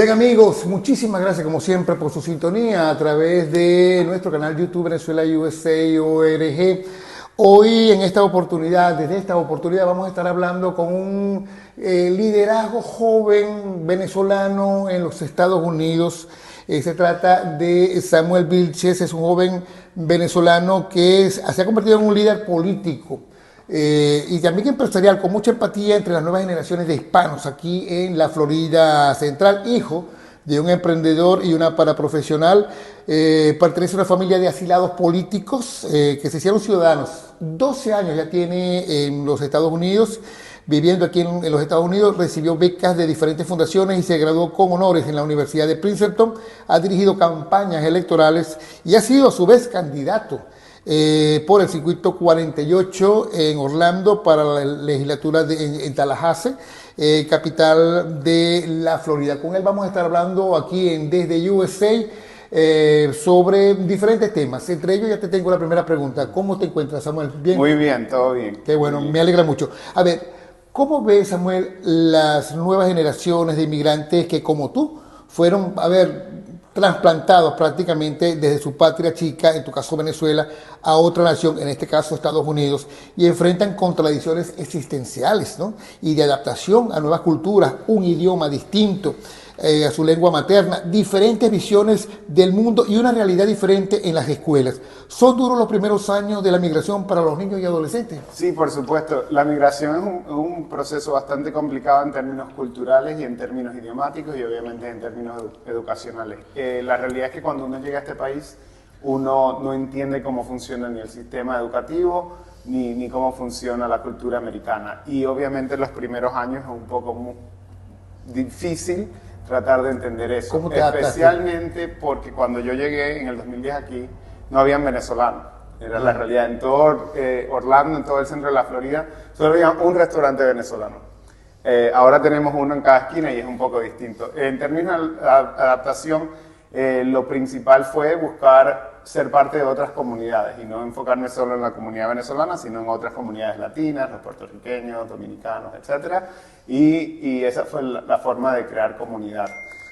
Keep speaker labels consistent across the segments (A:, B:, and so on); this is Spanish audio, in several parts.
A: Bien amigos, muchísimas gracias como siempre por su sintonía a través de nuestro canal YouTube Venezuela USA ORG. Hoy en esta oportunidad, desde esta oportunidad vamos a estar hablando con un liderazgo joven venezolano en los Estados Unidos. Se trata de Samuel Vilches, es un joven venezolano que se ha convertido en un líder político. Y también empresarial, con mucha empatía entre las nuevas generaciones de hispanos aquí en la Florida Central, hijo de un emprendedor y una paraprofesional. Pertenece a una familia de asilados políticos que se hicieron ciudadanos. 12 años ya tiene en los Estados Unidos, viviendo aquí en los Estados Unidos. Recibió becas de diferentes fundaciones y se graduó con honores en la Universidad de Princeton. Ha dirigido campañas electorales y ha sido a su vez candidato por el circuito 48 en Orlando para la legislatura en Tallahassee, capital de la Florida. Con él vamos a estar hablando aquí en Desde USA sobre diferentes temas. Entre ellos ya te tengo la primera pregunta. ¿Cómo te encuentras, Samuel? ¿Bien?
B: Muy bien, todo bien.
A: Qué bueno, me alegra mucho. A ver, ¿cómo ves, Samuel, las nuevas generaciones de inmigrantes que como tú fueron, trasplantados prácticamente desde su patria chica, en tu caso Venezuela, a otra nación, en este caso Estados Unidos, y enfrentan contradicciones existenciales, ¿no? Y de adaptación a nuevas culturas, un idioma distinto a su lengua materna, diferentes visiones del mundo y una realidad diferente en las escuelas? ¿Son duros los primeros años de la migración para los niños y adolescentes?
B: Sí, por supuesto. La migración es un proceso bastante complicado en términos culturales y en términos idiomáticos y obviamente en términos educacionales. La realidad es que cuando uno llega a este país, uno no entiende cómo funciona ni el sistema educativo ni cómo funciona la cultura americana. Y obviamente los primeros años es un poco difícil tratar de entender eso.
A: ¿Cómo te adaptaste?
B: Especialmente porque cuando yo llegué en el 2010 aquí, no habían venezolanos. Era la realidad. En todo Orlando, en todo el centro de la Florida, solo había un restaurante venezolano. Ahora tenemos uno en cada esquina y es un poco distinto. En términos de adaptación, lo principal fue buscar ser parte de otras comunidades y no enfocarme solo en la comunidad venezolana, sino en otras comunidades latinas, los puertorriqueños, dominicanos, etc. Y esa fue la forma de crear comunidad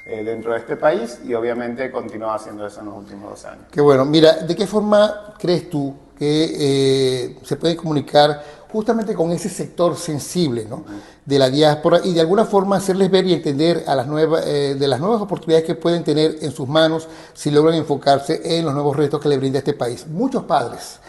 B: dentro de este país y obviamente he continuado haciendo eso en los últimos 2 años.
A: Qué bueno. Mira, ¿de qué forma crees tú que se puede comunicar justamente con ese sector sensible, ¿no?, de la diáspora y de alguna forma hacerles ver y entender a las nuevas oportunidades que pueden tener en sus manos si logran enfocarse en los nuevos retos que le brinda este país? Muchos padres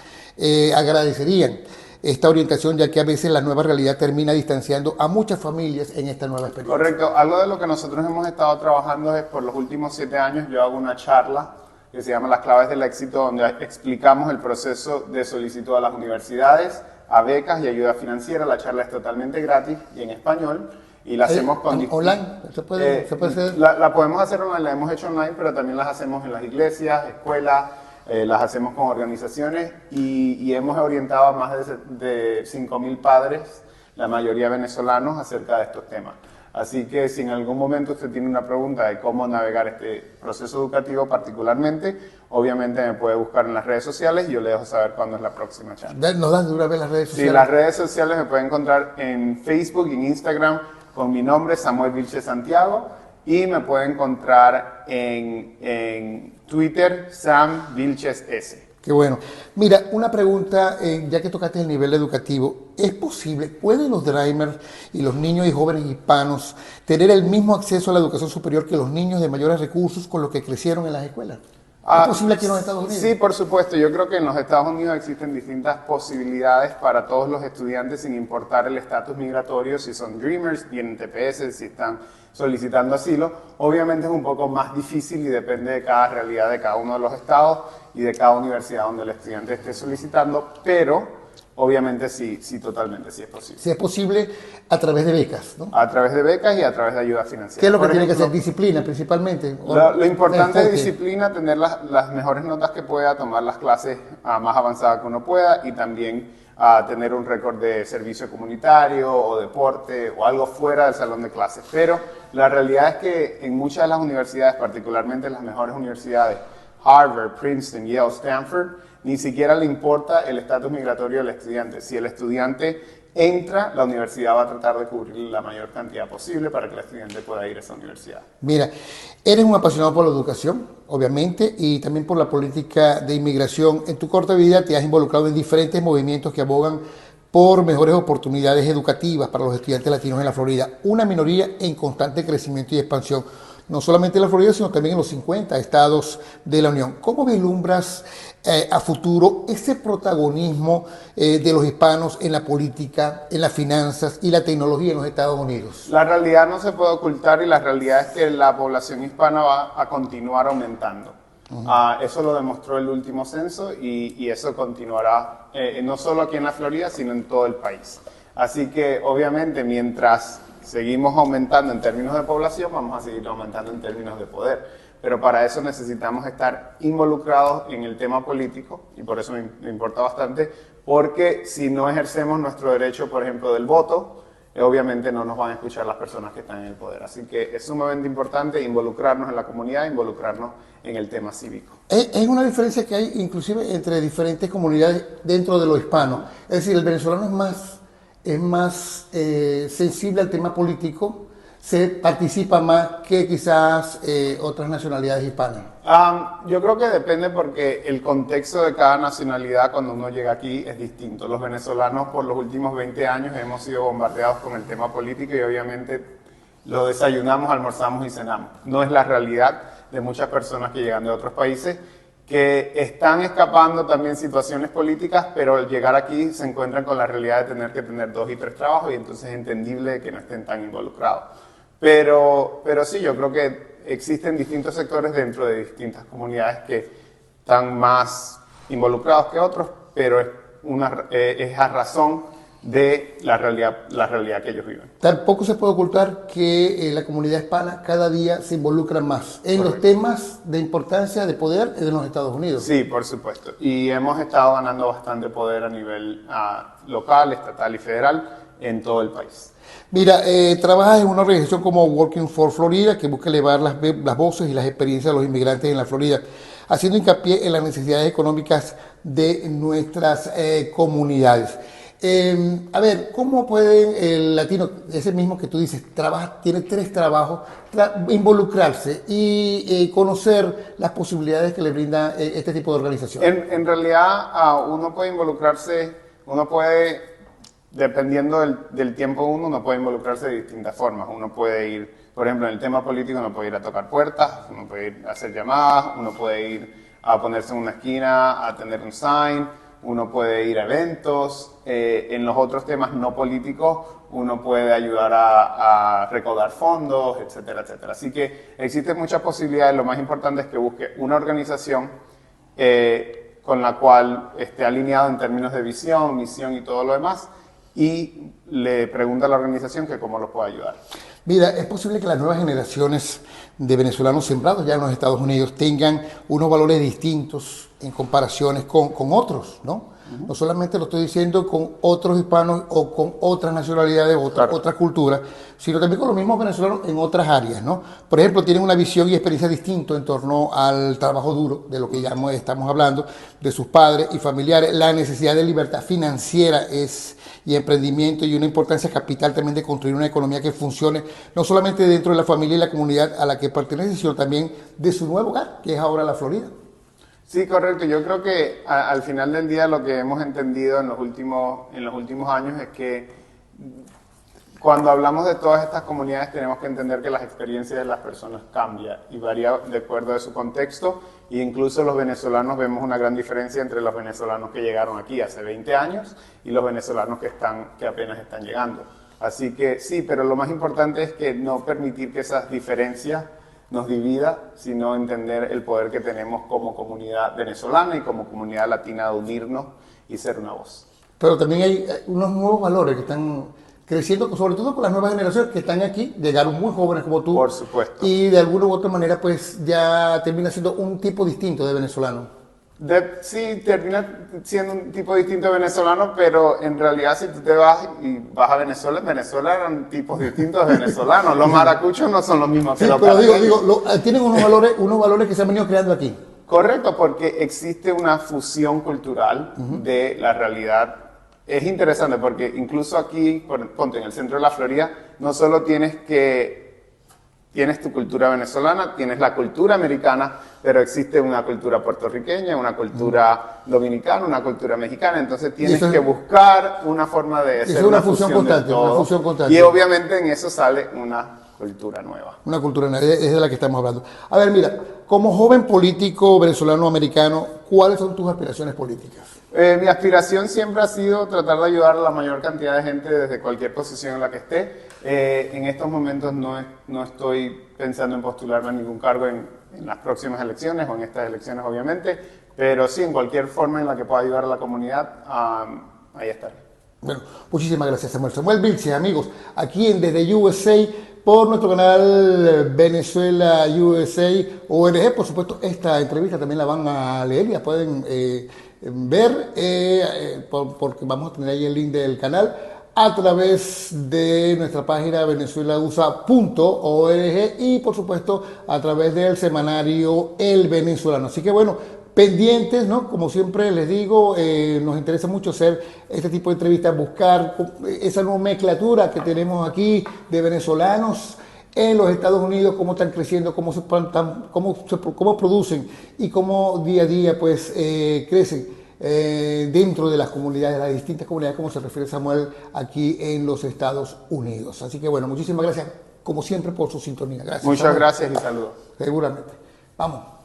A: agradecerían esta orientación, ya que a veces la nueva realidad termina distanciando a muchas familias en esta nueva experiencia.
B: Correcto. Algo de lo que nosotros hemos estado trabajando es, por los últimos 7 años, yo hago una charla que se llama Las Claves del Éxito, donde explicamos el proceso de solicitud a las universidades, a becas y ayuda financiera. La charla es totalmente gratis y en español. Y la hacemos con
A: online. ¿Se puede hacer?
B: La podemos hacer online, la hemos hecho online, pero también las hacemos en las iglesias, escuelas, las hacemos con organizaciones y hemos orientado a más de 5.000 padres, la mayoría venezolanos, acerca de estos temas. Así que si en algún momento usted tiene una pregunta de cómo navegar este proceso educativo particularmente, obviamente me puede buscar en las redes sociales y yo le dejo saber cuándo es la próxima charla.
A: ¿Nos dan de una vez las redes sociales?
B: Sí, las redes sociales me pueden encontrar en Facebook y en Instagram con mi nombre, Samuel Vilches Santiago, y me pueden encontrar en Twitter, Sam Vilches S.
A: Qué bueno. Mira, una pregunta, ya que tocaste el nivel educativo, ¿es posible, pueden los Dreamers y los niños y jóvenes hispanos tener el mismo acceso a la educación superior que los niños de mayores recursos con los que crecieron en las escuelas? ¿Es posible aquí en los Estados Unidos?
B: Sí, por supuesto. Yo creo que en los Estados Unidos existen distintas posibilidades para todos los estudiantes sin importar el estatus migratorio, si son Dreamers, tienen TPS, si están solicitando asilo. Obviamente es un poco más difícil y depende de cada realidad de cada uno de los estados y de cada universidad donde el estudiante esté solicitando, pero obviamente sí, totalmente, sí es posible.
A: Si es posible a través de becas, ¿no?
B: A través de becas y a través de ayuda financiera.
A: ¿Qué es lo que tiene que ser? Disciplina, principalmente.
B: Lo importante es disciplina, tener las mejores notas que pueda, tomar las clases más avanzadas que uno pueda y también tener un récord de servicio comunitario o deporte o algo fuera del salón de clases. Pero la realidad es que en muchas de las universidades, particularmente las mejores universidades, Harvard, Princeton, Yale, Stanford, ni siquiera le importa el estatus migratorio del estudiante. Si el estudiante entra, la universidad va a tratar de cubrir la mayor cantidad posible para que el estudiante pueda ir a esa universidad.
A: Mira, eres un apasionado por la educación, obviamente, y también por la política de inmigración. En tu corta vida te has involucrado en diferentes movimientos que abogan por mejores oportunidades educativas para los estudiantes latinos en la Florida, una minoría en constante crecimiento y expansión, no solamente en la Florida, sino también en los 50 estados de la Unión. ¿Cómo vislumbras a futuro ese protagonismo de los hispanos en la política, en las finanzas y la tecnología en los Estados Unidos?
B: La realidad no se puede ocultar y la realidad es que la población hispana va a continuar aumentando. Eso lo demostró el último censo y eso continuará no solo aquí en la Florida, sino en todo el país. Así que obviamente mientras seguimos aumentando en términos de población, vamos a seguir aumentando en términos de poder. Pero para eso necesitamos estar involucrados en el tema político, y por eso me importa bastante, porque si no ejercemos nuestro derecho, por ejemplo, del voto, obviamente no nos van a escuchar las personas que están en el poder. Así que es sumamente importante involucrarnos en la comunidad, involucrarnos en el tema cívico.
A: Es una diferencia que hay inclusive entre diferentes comunidades dentro de lo hispano. Es decir, el venezolano es más sensible al tema político, se participa más que quizás otras nacionalidades hispanas.
B: Yo creo que depende porque el contexto de cada nacionalidad cuando uno llega aquí es distinto. Los venezolanos por los últimos 20 años hemos sido bombardeados con el tema político y obviamente lo desayunamos, almorzamos y cenamos. No es la realidad de muchas personas que llegan de otros países que están escapando también situaciones políticas, pero al llegar aquí se encuentran con la realidad de tener que tener 2 y 3 trabajos y entonces es entendible que no estén tan involucrados. Pero sí, yo creo que existen distintos sectores dentro de distintas comunidades que están más involucrados que otros, pero es a razón de la realidad que ellos viven.
A: Tampoco se puede ocultar que la comunidad hispana cada día se involucra más en los temas de importancia de poder en los Estados Unidos.
B: Sí, por supuesto. Y hemos estado ganando bastante poder a nivel local, estatal y federal en todo el país.
A: Mira, trabajas en una organización como Working for Florida que busca elevar las voces y las experiencias de los inmigrantes en la Florida, haciendo hincapié en las necesidades económicas de nuestras comunidades. A ver, ¿cómo puede el latino, ese mismo que tú dices, tiene 3 trabajos, involucrarse y conocer las posibilidades que le brinda este tipo de organización?
B: En realidad, uno puede involucrarse, dependiendo del tiempo uno puede involucrarse de distintas formas. Uno puede ir, por ejemplo, en el tema político, uno puede ir a tocar puertas, uno puede ir a hacer llamadas, uno puede ir a ponerse en una esquina, a tener un sign, uno puede ir a eventos. En los otros temas no políticos, uno puede ayudar a recaudar fondos, etcétera, etcétera. Así que existen muchas posibilidades. Lo más importante es que busque una organización con la cual esté alineado en términos de visión, misión y todo lo demás, y le pregunta a la organización que cómo los puede ayudar.
A: Mira, es posible que las nuevas generaciones de venezolanos sembrados ya en los Estados Unidos tengan unos valores distintos en comparaciones con otros, ¿no? No solamente lo estoy diciendo con otros hispanos o con otras nacionalidades, otras culturas, sino también con los mismos venezolanos en otras áreas, ¿no? Por ejemplo, tienen una visión y experiencia distinta en torno al trabajo duro, de lo que ya estamos hablando, de sus padres y familiares, la necesidad de libertad financiera y emprendimiento y una importancia capital también de construir una economía que funcione no solamente dentro de la familia y la comunidad a la que pertenece, sino también de su nuevo hogar, que es ahora la Florida.
B: Sí, correcto. Yo creo que al final del día lo que hemos entendido en los últimos años es que cuando hablamos de todas estas comunidades tenemos que entender que las experiencias de las personas cambian y varía de acuerdo a su contexto, e incluso los venezolanos vemos una gran diferencia entre los venezolanos que llegaron aquí hace 20 años y los venezolanos que apenas están llegando. Así que sí, pero lo más importante es que no permitir que esas diferencias nos divida, sino entender el poder que tenemos como comunidad venezolana y como comunidad latina de unirnos y ser una voz.
A: Pero también hay unos nuevos valores que están creciendo, sobre todo con las nuevas generaciones que están aquí, llegaron muy jóvenes como tú.
B: Por supuesto.
A: Y de alguna u otra manera pues ya termina siendo un tipo distinto de venezolano.
B: Sí, termina siendo un tipo distinto de venezolano, pero en realidad si tú te vas a Venezuela, en Venezuela eran tipos distintos de venezolanos. Los maracuchos no son los mismos que los
A: pero tienen unos valores que se han venido creando aquí.
B: Correcto, porque existe una fusión cultural de la realidad es interesante porque incluso aquí, ponte en el centro de la Florida, no solo tienes tu cultura venezolana, tienes la cultura americana, pero existe una cultura puertorriqueña, una cultura dominicana, una cultura mexicana, entonces tienes que buscar una forma de hacer una fusión constante,
A: una fusión constante.
B: Y obviamente en eso sale una cultura nueva.
A: Una cultura nueva, es de la que estamos hablando. A ver, mira, como joven político venezolano-americano, ¿cuáles son tus aspiraciones políticas?
B: Mi aspiración siempre ha sido tratar de ayudar a la mayor cantidad de gente desde cualquier posición en la que esté. En estos momentos no estoy pensando en postularme a ningún cargo en las próximas elecciones o en estas elecciones obviamente, pero sí en cualquier forma en la que pueda ayudar a la comunidad, ahí estaré.
A: Bueno, muchísimas gracias Samuel. Samuel Vilches, amigos, aquí en Desde USA, por nuestro canal Venezuela USA ORG. Por supuesto, esta entrevista también la van a leer y la pueden ver, porque vamos a tener ahí el link del canal a través de nuestra página venezuelausa.org y por supuesto a través del semanario El Venezolano. Así que bueno, pendientes, ¿no? Como siempre les digo, nos interesa mucho hacer este tipo de entrevistas, buscar esa nomenclatura que tenemos aquí de venezolanos en los Estados Unidos, cómo están creciendo, cómo producen y cómo día a día pues crecen dentro de las comunidades, las distintas comunidades, como se refiere Samuel aquí en los Estados Unidos. Así que bueno, muchísimas gracias como siempre por su sintonía. Gracias.
B: Muchas gracias y saludos.
A: Seguramente. Vamos.